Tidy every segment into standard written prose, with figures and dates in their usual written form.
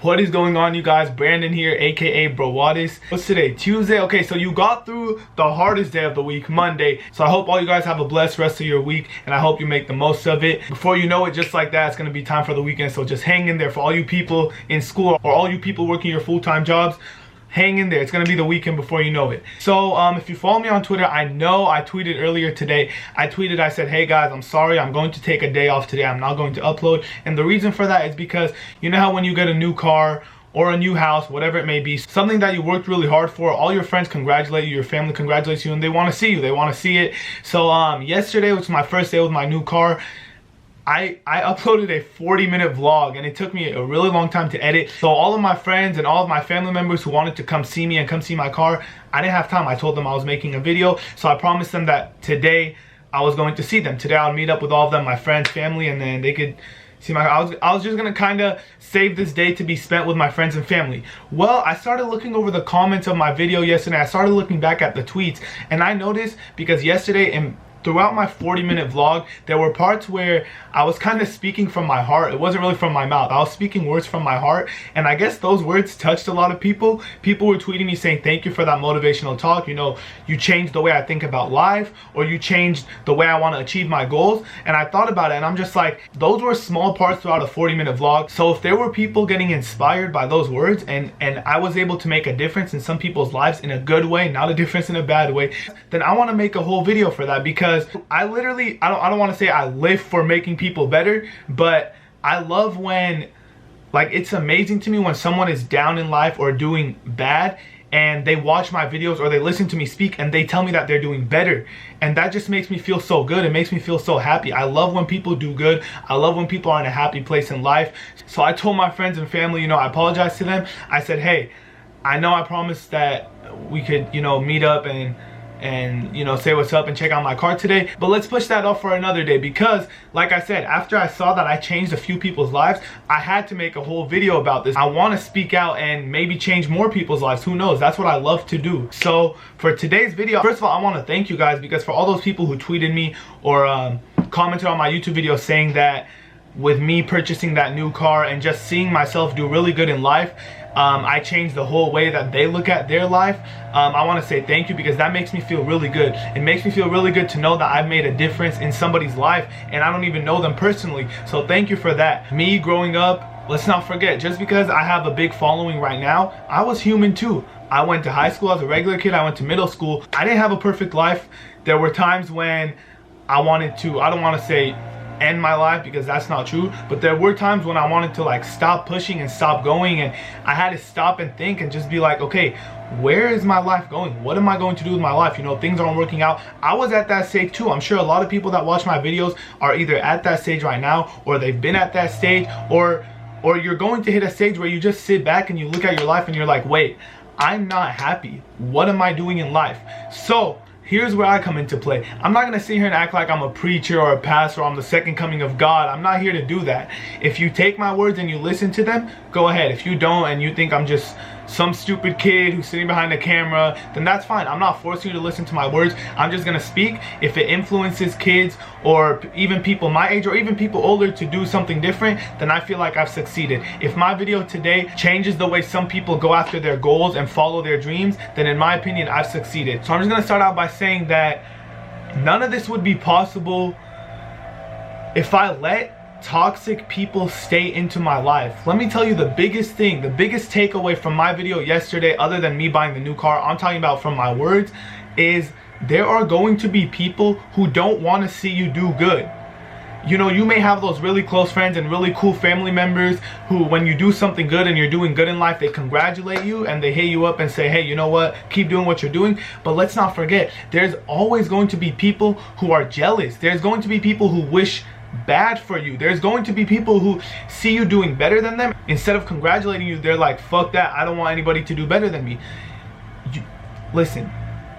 What is going on, you guys? Brandon here, aka Brawadis. What's today? Tuesday. Okay, so you got through the hardest day of the week, Monday. So I hope all you guys have a blessed rest of your week, and I hope you make the most of it. Before you know it, just like that, it's gonna be time for the weekend. So just hang in there. For all you people in school or all you people working your full-time jobs, hang in there. It's gonna be the weekend before you know it. So if you follow me on Twitter, I know I tweeted earlier today. I said, hey guys, I'm sorry, I'm going to take a day off today. I'm not going to upload. And the reason for that is because you know how when you get a new car or a new house, whatever it may be, something that you worked really hard for, all your friends congratulate you, your family congratulates you, and they want to see you, they want to see it. So yesterday was my first day with my new car. I uploaded a 40-minute vlog, and it took me a really long time to edit. So all of my friends and all of my family members who wanted to come see me and come see my car, I didn't have time. I told them I was making a video, so I promised them that today I was going to see them. Today I would meet up with all of them, my friends, family, and then they could see my car. I was just gonna kind of save this day to be spent with my friends and family. Well, I started looking over the comments of my video yesterday. I started looking back at the tweets, and I noticed, because yesterday and throughout my 40-minute vlog, there were parts where I was kind of speaking from my heart. It wasn't really from my mouth. I was speaking words from my heart, and I guess those words touched a lot of people. People were tweeting me saying, thank you for that motivational talk. You know, you changed the way I think about life, or you changed the way I want to achieve my goals. And I thought about it, and I'm just like, those were small parts throughout a 40-minute vlog. So if there were people getting inspired by those words, and I was able to make a difference in some people's lives in a good way, not a difference in a bad way, then I want to make a whole video for that, because I literally, I don't want to say I live for making people better, but I love when, like, it's amazing to me when someone is down in life or doing bad and they watch my videos or they listen to me speak and they tell me that they're doing better. And that just makes me feel so good. It makes me feel so happy. I love when people do good. I love when people are in a happy place in life. So I told my friends and family, you know, I apologized to them. I said, hey, I know I promised that we could, you know, meet up and you know, say what's up and check out my car today, but let's push that off for another day, because like I said, after I saw that I changed a few people's lives, I had to make a whole video about this. I want to speak out and maybe change more people's lives. Who knows? That's what I love to do. So for today's video, first of all, I want to thank you guys, because for all those people who tweeted me or commented on my YouTube video saying that with me purchasing that new car and just seeing myself do really good in life, I changed the whole way that they look at their life. I want to say thank you, because that makes me feel really good. It makes me feel really good to know that I've made a difference in somebody's life and I don't even know them personally. So thank you for that. Me growing up, let's not forget, just because I have a big following right now, I was human too. I went to high school as a regular kid. I went to middle school. I didn't have a perfect life. There were times when I wanted to, I don't want to say end my life, because that's not true, but there were times when I wanted to like stop pushing and stop going, and I had to stop and think and just be like, okay, where is my life going? What am I going to do with my life? You know, things aren't working out. I was at that stage too. I'm sure a lot of people that watch my videos are either at that stage right now, or they've been at that stage, or you're going to hit a stage where you just sit back and you look at your life and you're like, wait, I'm not happy. What am I doing in life? So here's where I come into play. I'm not gonna sit here and act like I'm a preacher or a pastor or I'm the second coming of God. I'm not here to do that. If you take my words and you listen to them, go ahead. If you don't and you think I'm just some stupid kid who's sitting behind the camera, then that's fine. I'm not forcing you to listen to my words. I'm just gonna speak. If it influences kids or even people my age or even people older to do something different, then I feel like I've succeeded. If my video today changes the way some people go after their goals and follow their dreams, then in my opinion, I've succeeded. So I'm just gonna start out by saying that none of this would be possible if I let toxic people stay into my life. Let me tell you the biggest thing, the biggest takeaway from my video yesterday, other than me buying the new car, I'm talking about from my words, is there are going to be people who don't want to see you do good. You know, you may have those really close friends and really cool family members who, when you do something good and you're doing good in life, they congratulate you and they hit you up and say, hey, you know what, keep doing what you're doing. But let's not forget, there's always going to be people who are jealous. There's going to be people who wish bad for you. There's going to be people who see you doing better than them. Instead of congratulating you, they're like, fuck that, I don't want anybody to do better than me. Listen,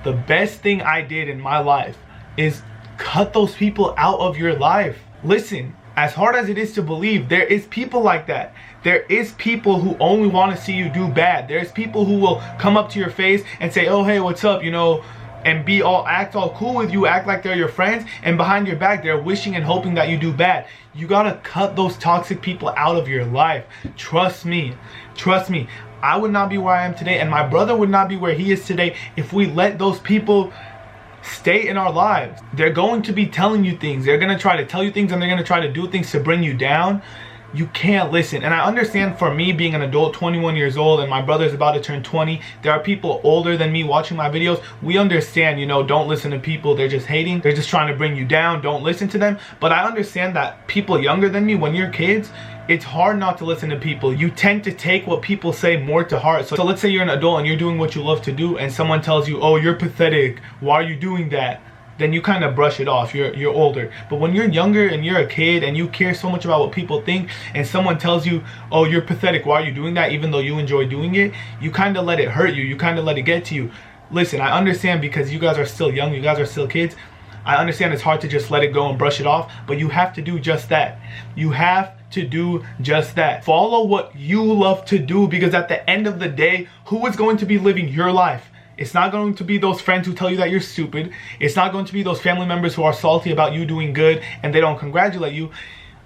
the best thing I did in my life is cut those people out of your life. Listen, as hard as it is to believe, there is people like that. There is people who only want to see you do bad. There's people who will come up to your face and say, oh, hey, what's up? You know, and act all cool with you, act like they're your friends, and behind your back they're wishing and hoping that you do bad. You gotta cut those toxic people out of your life. Trust me. Trust me. I would not be where I am today, and my brother would not be where he is today if we let those people stay in our lives. They're going to be telling you things. They're going to try to tell you things, and they're going to try to do things to bring you down. You can't listen. And I understand, for me being an adult, 21 years old, and my brother's about to turn 20, there are people older than me watching my videos. We understand, you know, don't listen to people. They're just hating. They're just trying to bring you down. Don't listen to them. But I understand that people younger than me, when you're kids, it's hard not to listen to people. You tend to take what people say more to heart. So let's say you're an adult and you're doing what you love to do, and someone tells you, oh, you're pathetic, why are you doing that? Then you kind of brush it off. You're older. But when you're younger and you're a kid and you care so much about what people think, and someone tells you, oh, you're pathetic, why are you doing that, even though you enjoy doing it, you kind of let it hurt you. You kind of let it get to you. Listen, I understand, because you guys are still young, you guys are still kids. I understand it's hard to just let it go and brush it off, but you have to do just that. You have to do just that. Follow what you love to do, because at the end of the day, who is going to be living your life? It's not going to be those friends who tell you that you're stupid. It's not going to be those family members who are salty about you doing good and they don't congratulate you.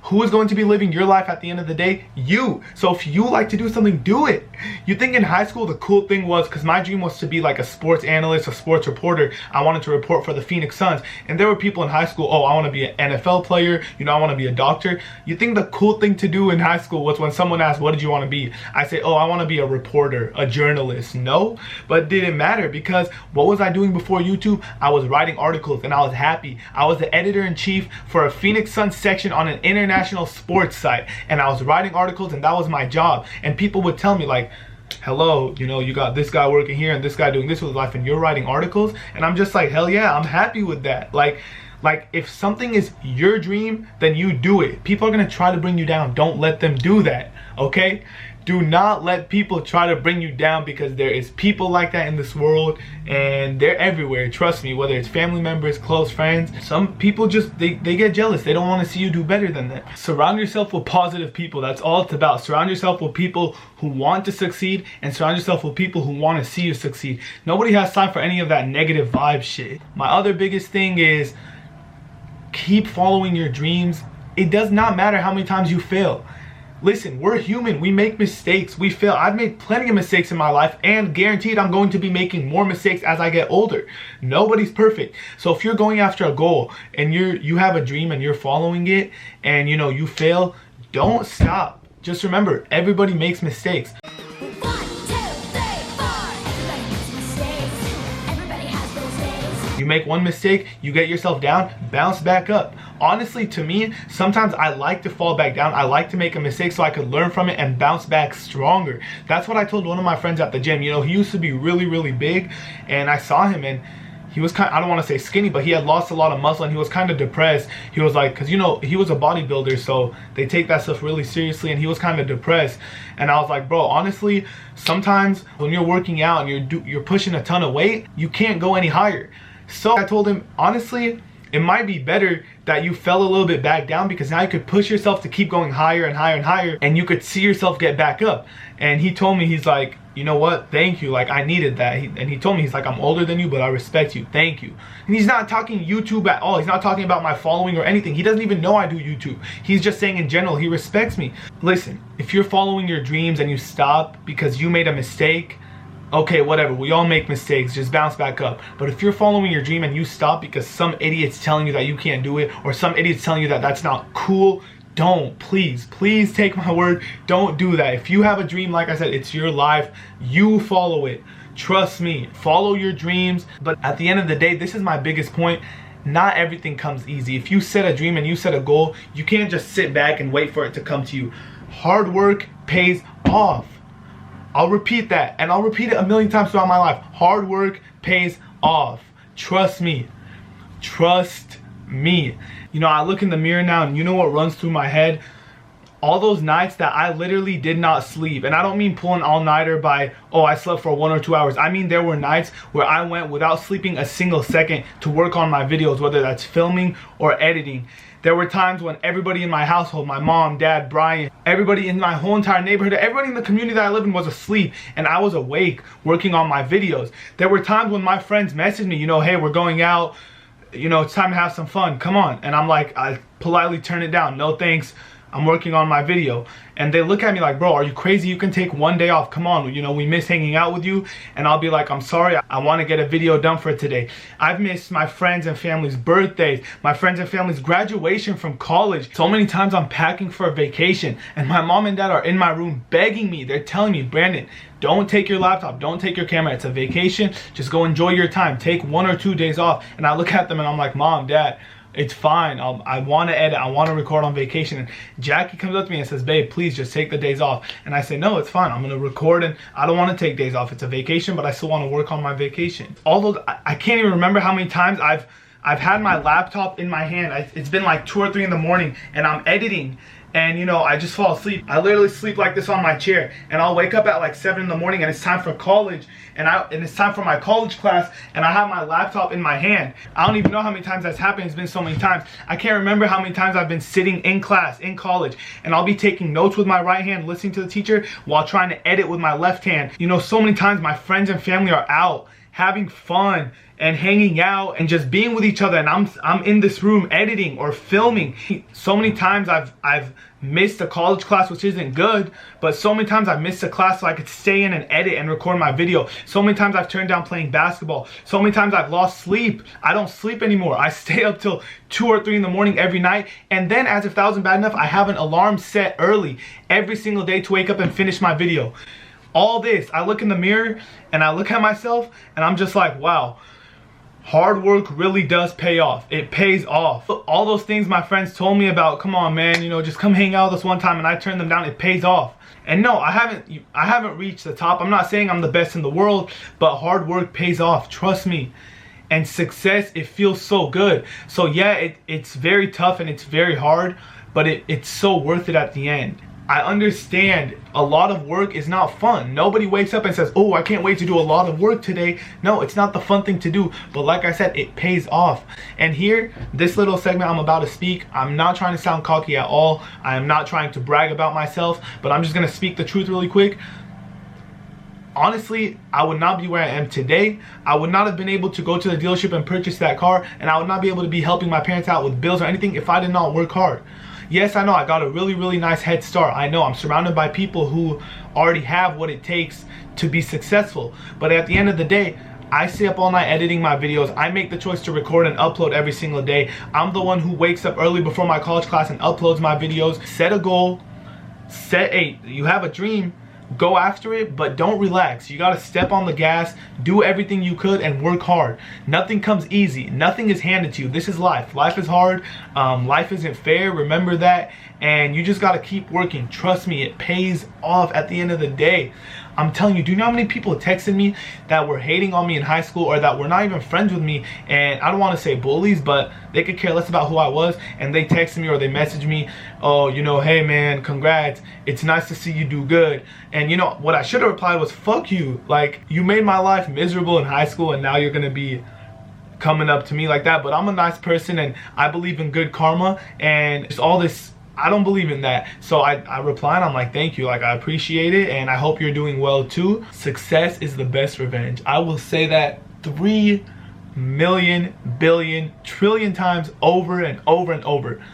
Who is going to be living your life at the end of the day? You. So if you like to do something, do it. You think in high school the cool thing was, because my dream was to be like a sports analyst, a sports reporter. I wanted to report for the Phoenix Suns. And there were people in high school, oh, I want to be an NFL player. You know, I want to be a doctor. You think the cool thing to do in high school was when someone asked, what did you want to be? I say, oh, I want to be a reporter, a journalist. No, but it didn't matter, because what was I doing before YouTube? I was writing articles and I was happy. I was the editor-in-chief for a Phoenix Suns section on an international sports site, and I was writing articles, and that was my job. And people would tell me like, hello, you know, you got this guy working here and this guy doing this with his life, and you're writing articles. And I'm just like, hell yeah, I'm happy with that. Like if something is your dream, then you do it. People are gonna try to bring you down. Don't let them do that, okay? Do not let people try to bring you down, because there is people like that in this world, and they're everywhere. Trust me, whether it's family members, close friends. Some people just, they get jealous. They don't want to see you do better than them. Surround yourself with positive people. That's all it's about. Surround yourself with people who want to succeed, and surround yourself with people who want to see you succeed. Nobody has time for any of that negative vibe shit. My other biggest thing is keep following your dreams. It does not matter how many times you fail. Listen, we're human. We make mistakes. We fail. I've made plenty of mistakes in my life, and guaranteed I'm going to be making more mistakes as I get older. Nobody's perfect. So if you're going after a goal and you have a dream and you're following it, and you know you fail, don't stop. Just remember, everybody makes mistakes. You make one mistake, you get yourself down, bounce back up. Honestly, to me, sometimes I like to fall back down. I like to make a mistake so I could learn from it and bounce back stronger. That's what I told one of my friends at the gym. You know, he used to be really, really big, and I saw him, and he was kind of, I don't want to say skinny, but he had lost a lot of muscle, and he was kind of depressed. He was like, because you know, he was a bodybuilder, so they take that stuff really seriously, and he was kind of depressed. And I was like, bro, honestly, sometimes when you're working out and you're pushing a ton of weight, you can't go any higher. So I told him, honestly, it might be better that you fell a little bit back down, because now you could push yourself to keep going higher and higher and higher, and you could see yourself get back up. And he told me, he's like, you know what, thank you, like I needed that. And he told me, he's like, I'm older than you, but I respect you, thank you. And he's not talking YouTube at all. He's not talking about my following or anything. He doesn't even know I do YouTube. He's just saying in general, he respects me. Listen, if you're following your dreams and you stop because you made a mistake, okay, whatever, we all make mistakes, just bounce back up. But if you're following your dream and you stop because some idiot's telling you that you can't do it, or some idiot's telling you that that's not cool, don't, please take my word, don't do that. If you have a dream, like I said, it's your life, you follow it. Trust me, follow your dreams. But at the end of the day, this is my biggest point, not everything comes easy. If you set a dream and you set a goal, you can't just sit back and wait for it to come to you. Hard work pays off. I'll repeat that, and I'll repeat it a million times throughout my life. Hard work pays off. Trust me. Trust me. You know, I look in the mirror now, and you know what runs through my head? all those nights that I literally did not sleep. And I don't mean pulling all-nighter by, oh, I slept for 1 or 2 hours. I mean there were nights where I went without sleeping a single second to work on my videos, whether that's filming or editing. There were times when everybody in my household, my mom, dad, Brian, everybody in my whole entire neighborhood, everybody in the community that I live in was asleep, and I was awake working on my videos. There were times when my friends messaged me, you know, hey, we're going out, you know, it's time to have some fun, come on. And I'm like, I politely turn it down, no thanks, I'm working on my video. And they look at me like, bro, are you crazy? You can take 1 day off, come on, you know, we miss hanging out with you. And I'll be like, I'm sorry, I want to get a video done for today. I've missed my friends and family's birthdays, my friends and family's graduation from college. So many times I'm packing for a vacation and my mom and dad are in my room begging me. They're telling me, Brandon, don't take your laptop, don't take your camera, it's a vacation, just go enjoy your time, take 1 or 2 days off. And I look at them and I'm like, Mom, Dad, it's fine, I want to edit, I want to record on vacation. And Jackie comes up to me and says, babe, please just take the days off. And I say, no, it's fine, I'm going to record, and I don't want to take days off. It's a vacation, but I still want to work on my vacation. All those, I can't even remember how many times I've had my laptop in my hand. It's been like 2 or 3 in the morning and I'm editing, and you know, I just fall asleep. I literally sleep like this on my chair, and I'll wake up at like 7 in the morning and it's time for college, and it's time for my college class, and I have my laptop in my hand. I don't even know how many times that's happened. It's been so many times. I can't remember how many times I've been sitting in class, in college, and I'll be taking notes with my right hand, listening to the teacher, while trying to edit with my left hand. You know, so many times my friends and family are out having fun and hanging out and just being with each other, and I'm in this room editing or filming. So many times I've missed a college class, which isn't good, but so many times I've missed a class so I could stay in and edit and record my video. So many times I've turned down playing basketball. So many times I've lost sleep. I don't sleep anymore. I stay up till 2 or 3 in the morning every night, and then, as if that wasn't bad enough, I have an alarm set early every single day to wake up and finish my video. All this, I look in the mirror and I look at myself and I'm just like, wow, hard work really does pay off. It pays off. All those things my friends told me about, come on man, you know, just come hang out with us one time, and I turned them down. It pays off. And no, I haven't reached the top. I'm not saying I'm the best in the world, but hard work pays off, trust me. And success, it feels so good. So yeah, it's very tough and it's very hard, but it's so worth it at the end. I understand a lot of work is not fun. Nobody wakes up and says, oh, I can't wait to do a lot of work today. No, it's not the fun thing to do. But like I said, it pays off. And here, this little segment I'm about to speak, I'm not trying to sound cocky at all. I am not trying to brag about myself, but I'm just going to speak the truth really quick. Honestly, I would not be where I am today. I would not have been able to go to the dealership and purchase that car, and I would not be able to be helping my parents out with bills or anything if I did not work hard. Yes, I know I got a really, really nice head start. I know I'm surrounded by people who already have what it takes to be successful. But at the end of the day, I stay up all night editing my videos. I make the choice to record and upload every single day. I'm the one who wakes up early before my college class and uploads my videos. Set a goal. You have a dream. Go after it, but don't relax. You gotta step on the gas, do everything you could, and work hard. Nothing comes easy. Nothing is handed to you. This is life. Life is hard. Life isn't fair. Remember that. And you just gotta keep working. Trust me, it pays off at the end of the day. I'm telling you, do you know how many people texted me that were hating on me in high school, or that were not even friends with me, and I don't want to say bullies, but they could care less about who I was, and they texted me or they messaged me, oh, you know, hey man, congrats, it's nice to see you do good. And you know, what I should have replied was, fuck you. Like, you made my life miserable in high school, and now you're gonna be coming up to me like that. But I'm a nice person, and I believe in good karma, and just all this, I don't believe in that. So I reply and I'm like, thank you, like I appreciate it, and I hope you're doing well too. Success is the best revenge. I will say that 3 million, billion, trillion times over and over and over.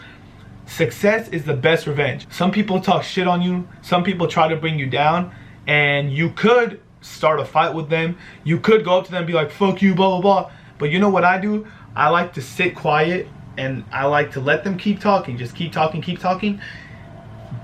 Success is the best revenge. Some people talk shit on you, some people try to bring you down, and you could start a fight with them. You could go up to them and be like, fuck you, blah, blah, blah. But you know what I do? I like to sit quiet, and I like to let them keep talking. Just keep talking, keep talking.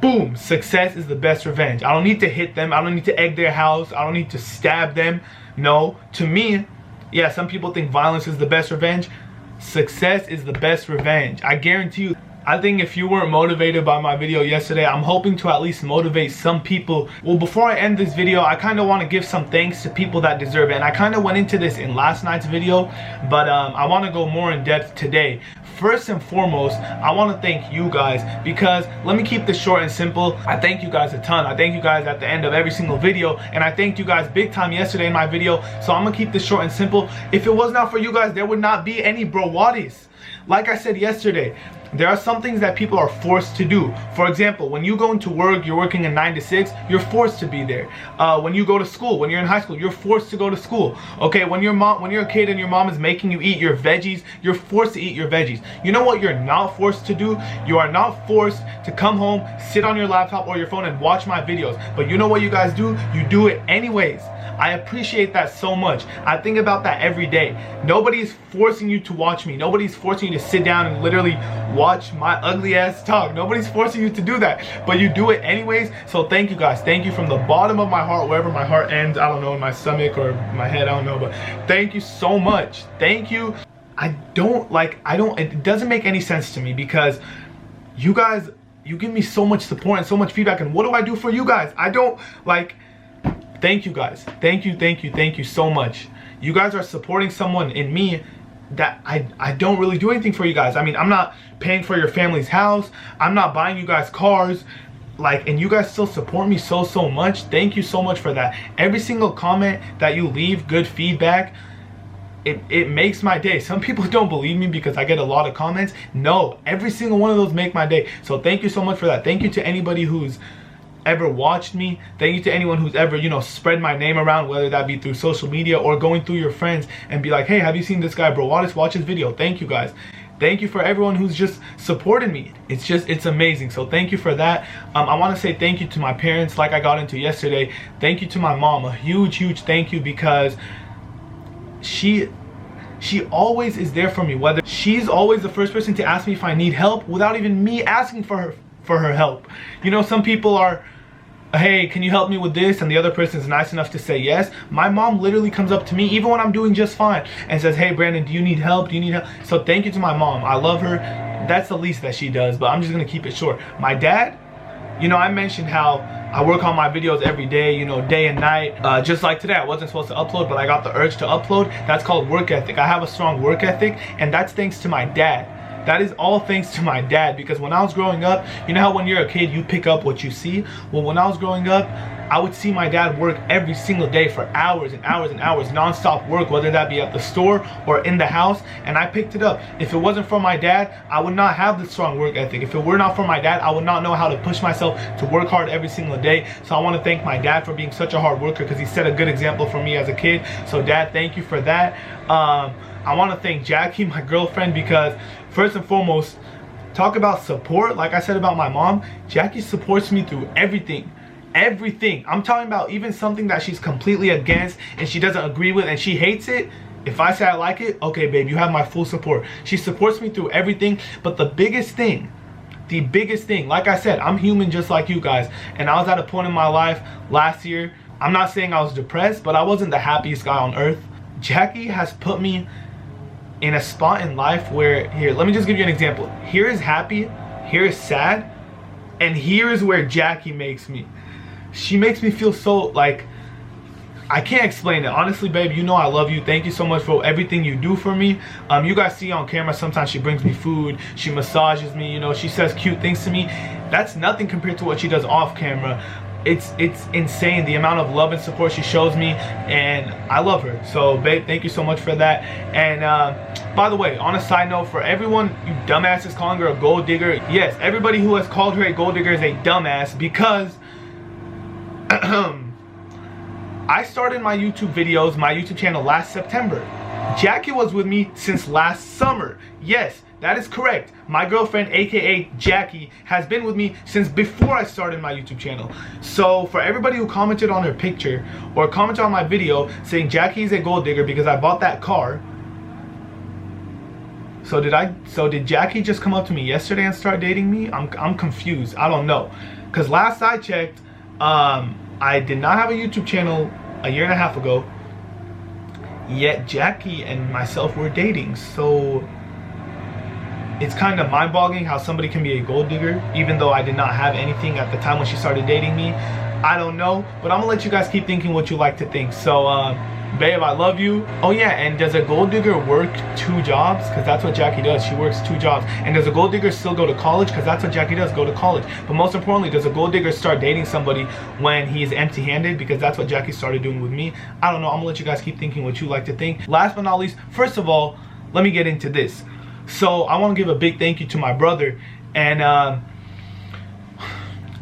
Boom, success is the best revenge. I don't need to hit them. I don't need to egg their house. I don't need to stab them. No, to me, yeah, some people think violence is the best revenge. Success is the best revenge. I guarantee you, I think if you weren't motivated by my video yesterday, I'm hoping to at least motivate some people. Well, before I end this video, I kind of want to give some thanks to people that deserve it. And I kind of went into this in last night's video, but I want to go more in depth today. First and foremost, I want to thank you guys, because let me keep this short and simple. I thank you guys a ton. I thank you guys at the end of every single video, and I thanked you guys big time yesterday in my video. So I'm gonna keep this short and simple. If it was not for you guys, there would not be any Brawadis. Like I said yesterday, there are some things that people are forced to do. For example, when you go into work, you're working a 9 to 6, you're forced to be there. When you go to school, when you're in high school, you're forced to go to school. Okay, when you're a kid and your mom is making you eat your veggies, you're forced to eat your veggies. You know what you're not forced to do? You are not forced to come home, sit on your laptop or your phone and watch my videos. But you know what you guys do? You do it anyways. I appreciate that so much. I think about that every day. Nobody's forcing you to watch me. Nobody's forcing you to sit down and literally watch my ugly ass talk. Nobody's forcing you to do that, but you do it anyways. So thank you guys. Thank you from the bottom of my heart, wherever my heart ends. I don't know, in my stomach or my head, I don't know, but thank you so much. Thank you. It doesn't make any sense to me, because you guys, you give me so much support and so much feedback, and what do I do for you guys? Thank you guys. Thank you so much. You guys are supporting someone in me that I don't really do anything for you guys. I mean, I'm not paying for your family's house. I'm not buying you guys cars. And you guys still support me so much. Thank you so much for that. Every single comment that you leave, good feedback, it makes my day. Some people don't believe me because I get a lot of comments. No, every single one of those make my day. So thank you so much for that. Thank you to anybody who's ever watched me. Thank you to anyone who's ever, you know, spread my name around, whether that be through social media or going through your friends and be like, hey, have you seen this guy Brawadis? Watch his video. Thank you guys. Thank you for everyone who's just supported me. It's amazing. So thank you for that. I want to say thank you to my parents, like I got into yesterday. Thank you to my mom. A huge thank you, because she always is there for me. Whether she's always the first person to ask me if I need help without even me asking for her help. You know, some people are, hey, can you help me with this? And the other person is nice enough to say yes. My mom literally comes up to me even when I'm doing just fine and says, hey Brandon, do you need help? Do you need help? So thank you to my mom. I love her. That's the least that she does, but I'm just gonna keep it short. My dad, you know, I mentioned how I work on my videos every day, you know, day and night. Just like today, I wasn't supposed to upload, but I got the urge to upload. That's called work ethic. I have a strong work ethic, and that's thanks to my dad. That is all thanks to my dad, because when I was growing up, you know how when you're a kid, you pick up what you see? Well, when I was growing up, I would see my dad work every single day for hours and hours and hours, non-stop work, whether that be at the store or in the house, and I picked it up. If it wasn't for my dad, I would not have the strong work ethic. If it were not for my dad, I would not know how to push myself to work hard every single day. So I want to thank my dad for being such a hard worker, because he set a good example for me as a kid. So dad, thank you for that. I want to thank Jackie, my girlfriend, because first and foremost, talk about support. Like I said about my mom, Jackie supports me through everything. Everything. I'm talking about even something that she's completely against and she doesn't agree with and she hates it. If I say I like it, okay babe, you have my full support. She supports me through everything. But the biggest thing, like I said, I'm human just like you guys, and I was at a point in my life last year, I'm not saying I was depressed, but I wasn't the happiest guy on earth. Jackie has put me in a spot in life where, here, let me just give you an example. Here is happy, here is sad, and here is where Jackie makes me. She makes me feel so, like, I can't explain it. Honestly, babe, you know I love you. Thank you so much for everything you do for me. You guys see on camera, sometimes she brings me food, she massages me, you know, she says cute things to me. That's nothing compared to what she does off camera. It's insane, the amount of love and support she shows me, and I love her. So babe, thank you so much for that. And by the way, on a side note, for everyone you dumbasses calling her a gold digger, yes, everybody who has called her a gold digger is a dumbass, because I started my YouTube videos, my YouTube channel last September. Jackie was with me since last summer. Yes, that is correct. My girlfriend, aka Jackie, has been with me since before I started my YouTube channel. So for everybody who commented on her picture or commented on my video saying Jackie's a gold digger because I bought that car. So did Jackie just come up to me yesterday and start dating me? I'm confused. I don't know. Cause last I checked, I did not have a YouTube channel a year and a half ago. Yet Jackie and myself were dating. So it's kind of mind-boggling how somebody can be a gold digger, even though I did not have anything at the time when she started dating me. I don't know, but I'm gonna let you guys keep thinking what you like to think. So, babe, I love you. Oh yeah, and does a gold digger work 2 jobs? Because that's what Jackie does. She works 2 jobs. And does a gold digger still go to college? Because that's what Jackie does, go to college. But most importantly, does a gold digger start dating somebody when he's empty-handed? Because that's what Jackie started doing with me. I don't know. I'm gonna let you guys keep thinking what you like to think. Last but not least, first of all, let me get into this. So I want to give a big thank you to my brother, and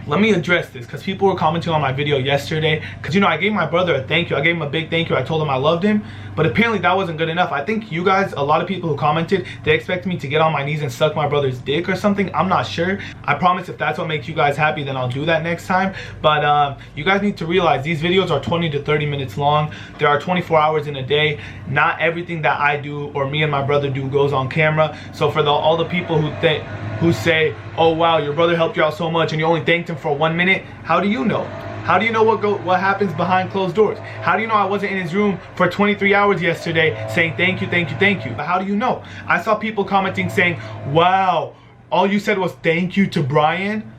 let me address this because people were commenting on my video yesterday, because you know I gave my brother a thank you. I gave him a big thank you. I told him I loved him, but apparently that wasn't good enough. I think you guys, a lot of people who commented, they expect me to get on my knees and suck my brother's dick or something. I'm not sure. I promise if that's what makes you guys happy, then I'll do that next time. But you guys need to realize these videos are 20 to 30 minutes long. There are 24 hours in a day. Not everything that I do or me and my brother do goes on camera. So for all the people who say, oh wow, your brother helped you out so much and you only thanked him for 1 minute, how do you know? How do you know what happens behind closed doors? How do you know I wasn't in his room for 23 hours yesterday saying thank you, thank you, thank you? But how do you know? I saw people commenting saying, wow, all you said was thank you to Brian.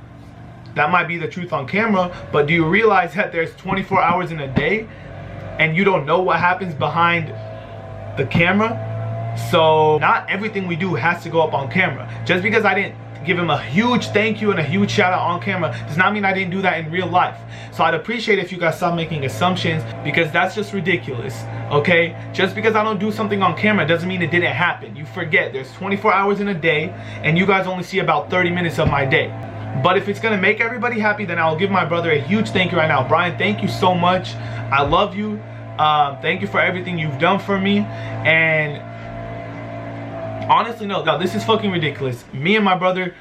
That might be the truth on camera, but do you realize that there's 24 hours in a day and you don't know what happens behind the camera? So not everything we do has to go up on camera. Just because I didn't give him a huge thank you and a huge shout out on camera does not mean I didn't do that in real life. So I'd appreciate if you guys stop making assumptions, because that's just ridiculous, okay? Just because I don't do something on camera doesn't mean it didn't happen. You forget there's 24 hours in a day and you guys only see about 30 minutes of my day. But if it's gonna make everybody happy, then I'll give my brother a huge thank you right now. Brian, thank you so much. I love you. Thank you for everything you've done for me. And honestly, no, this is fucking ridiculous. Me and my brother,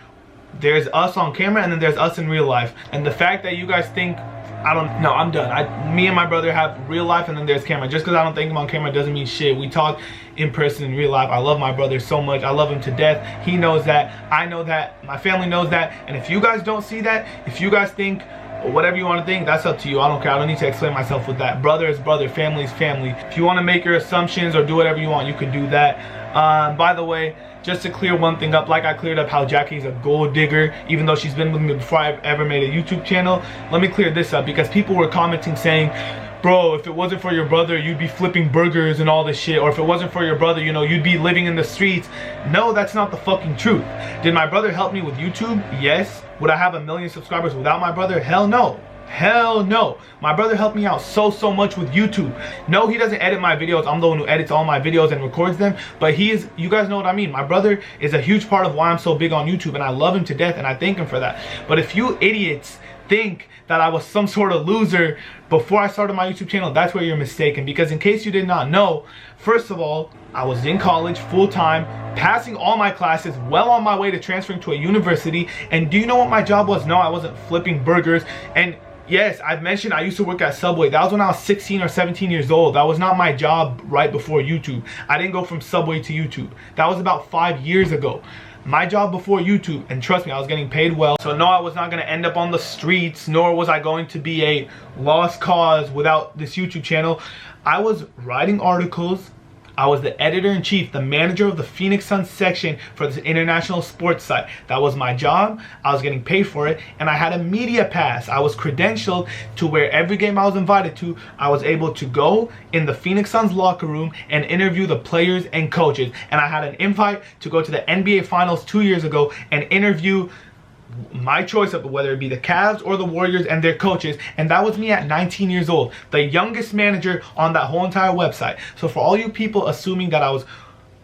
there's us on camera and then there's us in real life. And the fact that you guys think, I'm done. Me and my brother have real life and then there's camera. Just because I don't thank him on camera doesn't mean shit. We talk in person in real life. I love my brother so much. I love him to death. He knows that. I know that. My family knows that. And if you guys don't see that, if you guys think whatever you want to think, that's up to you. I don't care. I don't need to explain myself with that. Brother is brother, family is family. If you want to make your assumptions or do whatever you want, you can do that. By the way, just to clear one thing up, like I cleared up how Jackie's a gold digger, even though she's been with me before I've ever made a YouTube channel, let me clear this up, because people were commenting saying, bro, if it wasn't for your brother, you'd be flipping burgers and all this shit. Or if it wasn't for your brother, you know, you'd be living in the streets. No, that's not the fucking truth. Did my brother help me with YouTube? Yes. Would I have 1 million subscribers without my brother? Hell no. Hell no. My brother helped me out so much with YouTube. No, he doesn't edit my videos. I'm the one who edits all my videos and records them. But you guys know what I mean. My brother is a huge part of why I'm so big on YouTube, and I love him to death and I thank him for that. But if you idiots think that I was some sort of loser before I started my YouTube channel, that's where you're mistaken. Because in case you did not know, first of all, I was in college full-time, passing all my classes, well on my way to transferring to a university. And do you know what my job was? No, I wasn't flipping burgers. And yes, I've mentioned I used to work at Subway. That was when I was 16 or 17 years old. That was not my job right before YouTube. I didn't go from Subway to YouTube. That was about 5 years ago. My job before YouTube, and trust me, I was getting paid well. So no, I was not going to end up on the streets, nor was I going to be a lost cause without this YouTube channel. I was writing articles. I was the editor-in-chief, the manager of the Phoenix Suns section for this international sports site. That was my job. I was getting paid for it, and I had a media pass. I was credentialed to where every game I was invited to, I was able to go in the Phoenix Suns locker room and interview the players and coaches. And I had an invite to go to the NBA Finals 2 years ago and interview my choice of whether it be the Cavs or the Warriors and their coaches. And that was me at 19 years old, the youngest manager on that whole entire website. So for all you people assuming that I was,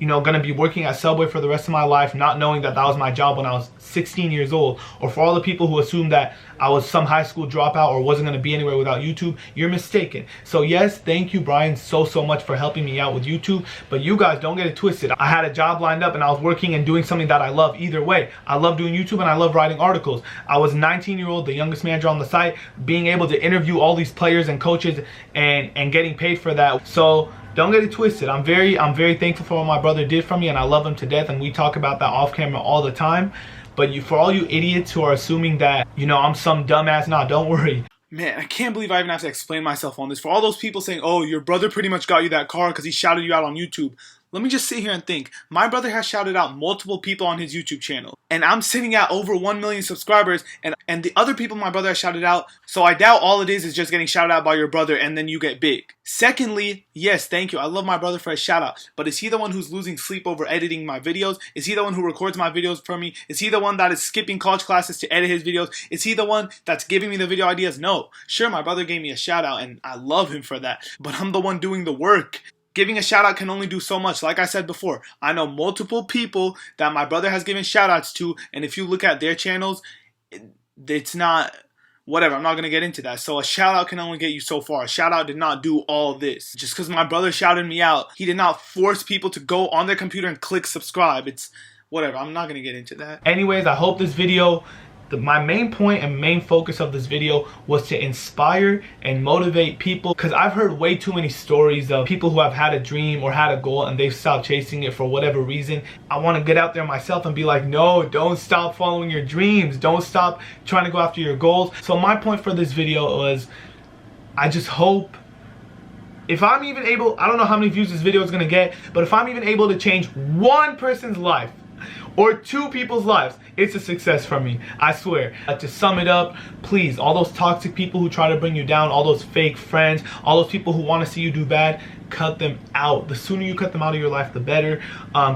you know, gonna be working at Subway for the rest of my life, not knowing that that was my job when I was 16 years old, or for all the people who assumed that I was some high school dropout or wasn't gonna be anywhere without YouTube, you're mistaken. So yes, thank you, Brian, so much for helping me out with YouTube, but you guys don't get it twisted. I had a job lined up and I was working and doing something that I love either way. I love doing YouTube and I love writing articles. I was 19-year-old, the youngest manager on the site, being able to interview all these players and coaches and getting paid for that. So don't get it twisted. I'm very thankful for what my brother did for me, and I love him to death, and we talk about that off camera all the time. But for all you idiots who are assuming that, you know, I'm some dumbass, nah, don't worry. Man, I can't believe I even have to explain myself on this. For all those people saying, oh, your brother pretty much got you that car because he shouted you out on YouTube. let me just sit here and think. My brother has shouted out multiple people on his YouTube channel, and I'm sitting at over 1 million subscribers, and the other people my brother has shouted out, so I doubt all it is just getting shouted out by your brother and then you get big. Secondly, yes, thank you. I love my brother for his shout out, but is he the one who's losing sleep over editing my videos? Is he the one who records my videos for me? Is he the one that is skipping college classes to edit his videos? Is he the one that's giving me the video ideas? No. Sure, my brother gave me a shout out and I love him for that, but I'm the one doing the work. Giving a shout out can only do so much. Like I said before, I know multiple people that my brother has given shout outs to, and if you look at their channels, it's not, whatever, I'm not going to get into that. So a shout out can only get you so far. A shout out did not do all this. Just because my brother shouted me out, he did not force people to go on their computer and click subscribe. It's whatever, I'm not going to get into that. Anyways, I hope this video, my main point and main focus of this video was to inspire and motivate people, because I've heard way too many stories of people who have had a dream or had a goal and they've stopped chasing it for whatever reason. I want to get out there myself and be like, no, don't stop following your dreams. Don't stop trying to go after your goals. So my point for this video was, I just hope, if I'm even able, I don't know how many views this video is going to get, but if I'm even able to change one person's life or 2 people's lives, it's a success for me, I swear. To sum it up, please, all those toxic people who try to bring you down, all those fake friends, all those people who want to see you do bad, cut them out. The sooner you cut them out of your life, the better.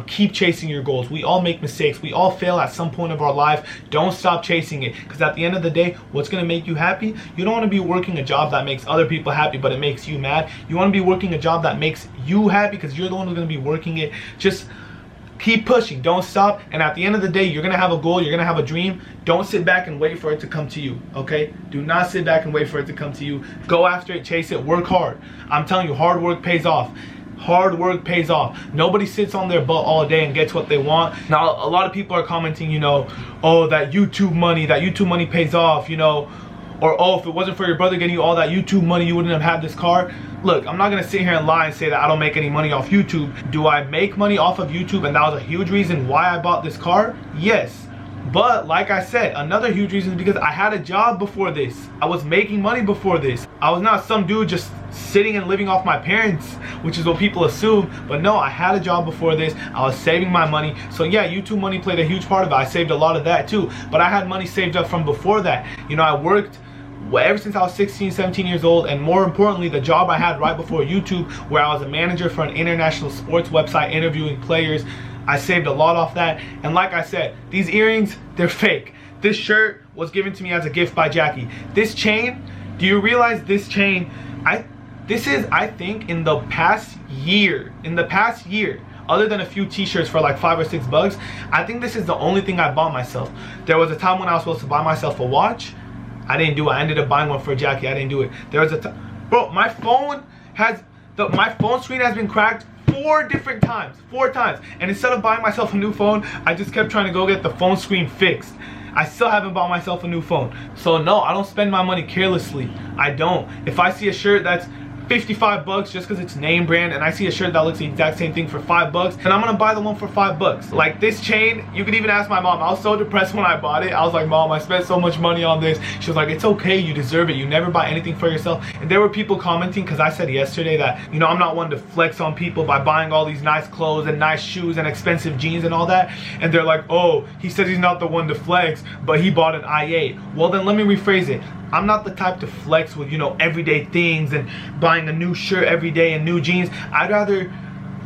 Keep chasing your goals. We all make mistakes. We all fail at some point of our life. Don't stop chasing it, because at the end of the day, what's going to make you happy? You don't want to be working a job that makes other people happy, but it makes you mad. You want to be working a job that makes you happy, because you're the one who's going to be working it. Just keep pushing, don't stop, and at the end of the day, you're gonna have a goal, you're gonna have a dream. Don't sit back and wait for it to come to you, okay? Do not sit back and wait for it to come to you. Go after it, chase it, work hard. I'm telling you, hard work pays off. Hard work pays off. Nobody sits on their butt all day and gets what they want. Now, a lot of people are commenting, you know, oh, that YouTube money pays off, you know, or oh, if it wasn't for your brother getting you all that YouTube money, you wouldn't have had this car. Look, I'm not gonna sit here and lie and say that I don't make any money off YouTube. Do I make money off of YouTube, and that was a huge reason why I bought this car? Yes. But like I said, another huge reason is because I had a job before this. I was making money before this. I was not some dude just sitting and living off my parents, which is what people assume. But no, I had a job before this. I was saving my money. So yeah, YouTube money played a huge part of it. I saved a lot of that too. But I had money saved up from before that. You know, I worked ever since I was 16, 17 years old, and more importantly, the job I had right before YouTube, where I was a manager for an international sports website interviewing players. I saved a lot off that. And like I said, these earrings, they're fake. This shirt was given to me as a gift by Jackie. This chain, do you realize this chain, this is, I think, in the past year, other than a few t-shirts for like $5 or $6, I think this is the only thing I bought myself. There was a time when I was supposed to buy myself a watch. I didn't do it. I ended up buying one for Jackie. I didn't do it. There was a time, bro, my phone screen has been cracked 4 different times. 4 times. And instead of buying myself a new phone, I just kept trying to go get the phone screen fixed. I still haven't bought myself a new phone. So no, I don't spend my money carelessly. I don't. If I see a shirt that's $55 just because it's name brand, and I see a shirt that looks the exact same thing for $5, and I'm gonna buy the one for $5. Like this chain, you could even ask my mom. I was so depressed when I bought it. I was like, Mom, I spent so much money on this. She was like, it's okay, you deserve it. You never buy anything for yourself. And there were people commenting, because I said yesterday that, you know, I'm not one to flex on people by buying all these nice clothes and nice shoes and expensive jeans and all that. And they're like, oh, he says he's not the one to flex, but he bought an i8. Well, then let me rephrase it. I'm not the type to flex with, you know, everyday things and buying a new shirt every day and new jeans. I'd rather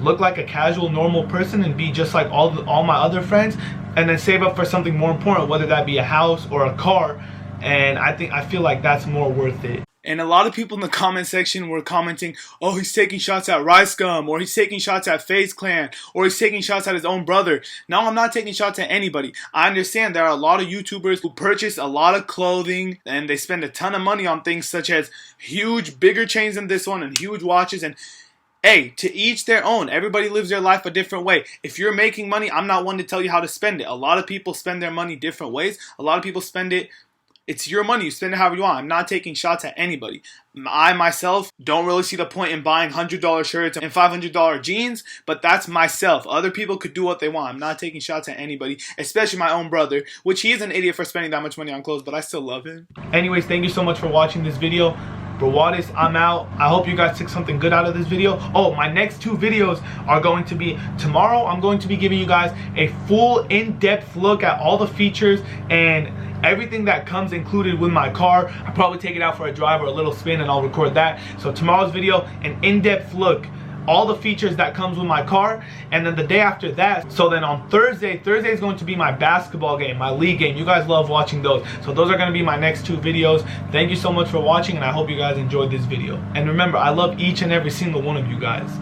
look like a casual, normal person and be just like all my other friends, and then save up for something more important, whether that be a house or a car. And I feel like that's more worth it. And a lot of people in the comment section were commenting, oh, he's taking shots at Rice Gum, or he's taking shots at FaZe Clan, or he's taking shots at his own brother. No, I'm not taking shots at anybody. I understand there are a lot of YouTubers who purchase a lot of clothing and they spend a ton of money on things such as huge, bigger chains than this one and huge watches. And hey, to each their own. Everybody lives their life a different way. If you're making money, I'm not one to tell you how to spend it. A lot of people spend their money different ways. A lot of people spend it, it's your money. You spend it however you want. I'm not taking shots at anybody. I myself don't really see the point in buying $100 shirts and $500 jeans, but that's myself. Other people could do what they want. I'm not taking shots at anybody, especially my own brother, which he is an idiot for spending that much money on clothes, but I still love him. Anyways, thank you so much for watching this video. Brawadis, I'm out. I hope you guys took something good out of this video. Oh, my next 2 videos are going to be tomorrow. I'm going to be giving you guys a full in-depth look at all the features and everything that comes included with my car. I'll probably take it out for a drive or a little spin and I'll record that. So tomorrow's video, an in-depth look, all the features that comes with my car. And then the day after that, so then on Thursday is going to be my basketball game, my league game. You guys love watching those. So those are going to be my next 2 videos. Thank you so much for watching, and I hope you guys enjoyed this video. And remember, I love each and every single one of you guys.